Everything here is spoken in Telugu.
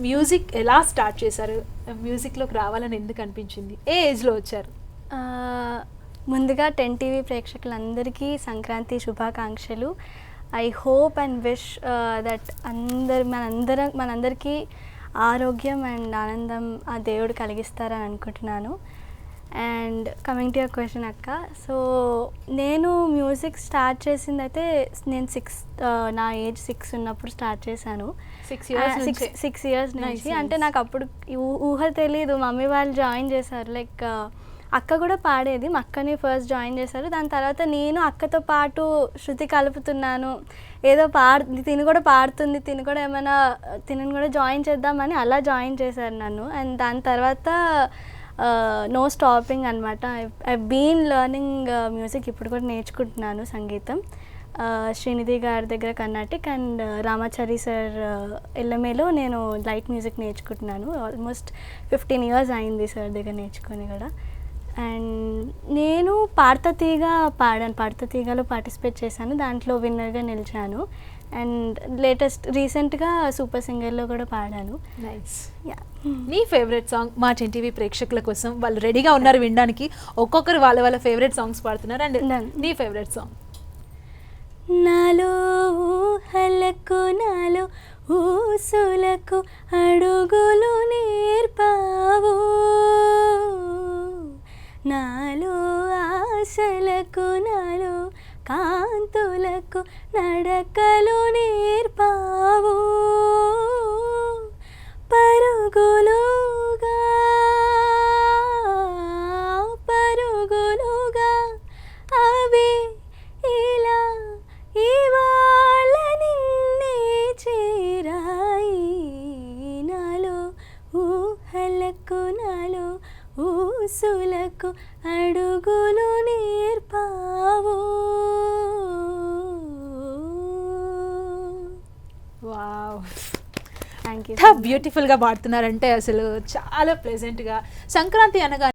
మ్యూజిక్ ఎలా స్టార్ట్ చేశారు? మ్యూజిక్లోకి రావాలని ఎందుకు అనిపించింది? ఏ ఏజ్లో వచ్చారు? ముందుగా 10 టీవీ ప్రేక్షకులందరికీ సంక్రాంతి శుభాకాంక్షలు. I hope and wish that మనందరికీ ఆరోగ్యం అండ్ ఆనందం ఆ దేవుడు కలిగిస్తారని అనుకుంటున్నాను. And coming to your question అక్క, సో నేను మ్యూజిక్ స్టార్ట్ చేసింది అయితే నేను నా ఏజ్ 6 ఉన్నప్పుడు స్టార్ట్ చేశాను. 6 ఇయర్స్ నుంచి. అంటే నాకు అప్పుడు ఊహ తెలీదు. మమ్మీ వాళ్ళు జాయిన్ చేశారు. లైక్ అక్క కూడా పాడేది, మా అక్కని ఫస్ట్ జాయిన్ చేశారు. దాని తర్వాత నేను అక్కతో పాటు శృతి కలుపుతున్నాను, ఏదో తిను కూడా పాడుతుంది, తినను కూడా జాయిన్ చేద్దామని అలా జాయిన్ చేశారు నన్ను. అండ్ దాని తర్వాత నో స్టాపింగ్ అనమాట. I been learning music. ఇప్పుడు కూడా నేర్చుకుంటున్నాను సంగీతం. శ్రీనిధి గారి దగ్గర కర్ణాటిక్ అండ్ రామాచారి సార్ ఎల్ఎంఏలో నేను లైట్ మ్యూజిక్ నేర్చుకుంటున్నాను. ఆల్మోస్ట్ 15 ఇయర్స్ అయింది సార్ దగ్గర నేర్చుకొని కూడా. అండ్ నేను పాడతా తీగలో పార్టిసిపేట్ చేశాను. దాంట్లో విన్నర్గా నిలిచాను. అండ్ రీసెంట్గా సూపర్ సింగర్లో కూడా పాడాను. నైస్. నీ ఫేవరెట్ సాంగ్ మా 10 టీవీ ప్రేక్షకుల కోసం వాళ్ళు రెడీగా ఉన్నారు వినడానికి. ఒక్కొక్కరు వాళ్ళ ఫేవరెట్ సాంగ్స్ పాడుతున్నారు. అండ్ నీ ఫేవరెట్ సాంగ్? నాలో ఊహలకు నాలో ఊసులకు అడుగులు నేర్పావు, నాలో ఆశలకు నాలో కాంతులకు నడకలు నేర్పావు, పరుగులుగా అవి ఇలా ఇవాళ నిన్నే చేరాయి, నాలో ఊహలకు నాలో ఊసులకు అడుగులు నేర్పావు. Wow, thank you. బ్యూటిఫుల్గా పాడుతున్నారంటే అసలు చాలా ప్లెజెంట్గా. సంక్రాంతి అనగా